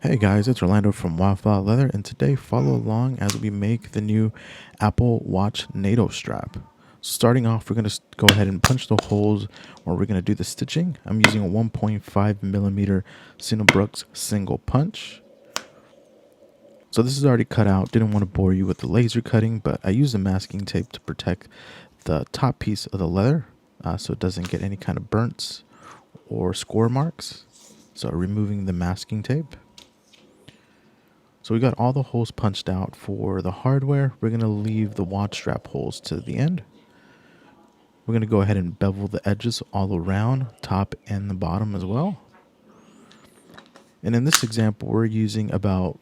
Hey guys, it's Orlando from Wildfire Leather, and today follow along as we make the new Apple Watch Nato Strap. Starting off, we're going to go ahead and punch the holes where we're going to do the stitching. I'm using a 1.5 millimeter Cinnabrooks single punch. So this is already cut out. Didn't want to bore you with the laser cutting, but I used the masking tape to protect the top piece of the leather so it doesn't get any kind of burns or score marks. So removing the masking tape. So we got all the holes punched out for the hardware. We're going to leave the watch strap holes to the end. We're going to go ahead and bevel the edges all around, top and the bottom as well. And in this example, we're using about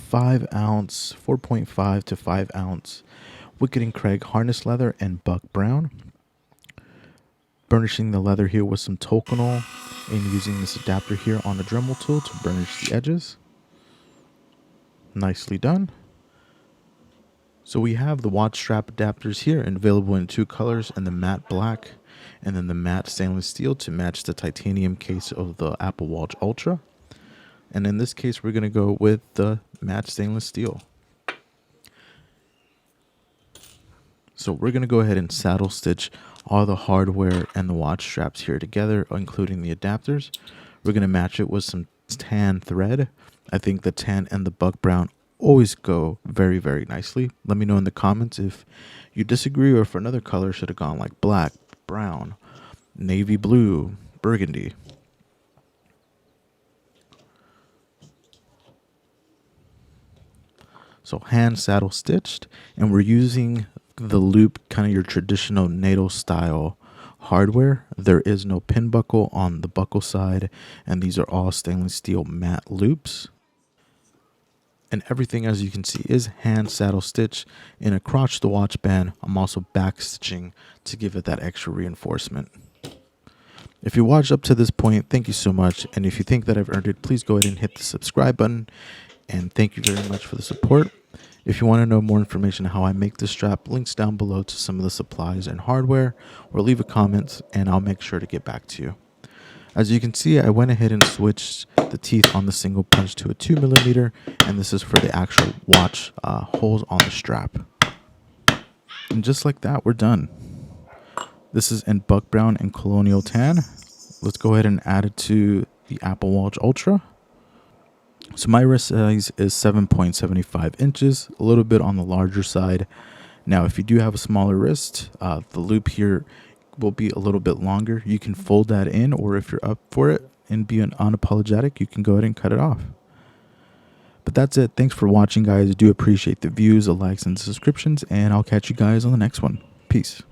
5-ounce, 4.5 to 5 ounce Wicked & Craig harness leather and buck brown. Burnishing the leather here with some Tokonol and using this adapter here on the Dremel tool to burnish the edges. Nicely done. So we have the watch strap adapters here and available in two colors, and the matte black and then the matte stainless steel to match the titanium case of the Apple Watch Ultra. And in this case, we're going to go with the matte stainless steel. So we're going to go ahead and saddle stitch all the hardware and the watch straps here together, including the adapters. We're going to match it with some tan thread. I think the tan and the buck brown always go very, very nicely. Let me know in the comments if you disagree or if another color should have gone like black, brown, navy blue, burgundy. So hand saddle stitched, and we're using the loop, kind of your traditional NATO style hardware. There is no pin buckle on the buckle side, and these are all stainless steel matte loops. And everything, as you can see, is hand saddle stitch. And across the watch band, I'm also back stitching to give it that extra reinforcement. If you watched up to this point, thank you so much. And if you think that I've earned it, please go ahead and hit the subscribe button. And thank you very much for the support. If you want to know more information on how I make this strap, links down below to some of the supplies and hardware, or leave a comment and I'll make sure to get back to you. As you can see, I went ahead and switched the teeth on the single punch to a 2 millimeter, and this is for the actual watch holes on the strap. And just like that, we're done. This is in buck brown and colonial tan. Let's go ahead and add it to the Apple Watch Ultra. So my wrist size is 7.75 inches, a little bit on the larger side. Now, if you do have a smaller wrist, the loop here will be a little bit longer. You can fold that in, or if you're up for it and be unapologetic, you can go ahead and cut it off. But that's it. Thanks for watching, guys. I do appreciate the views, the likes, and the subscriptions, and I'll catch you guys on the next one. Peace.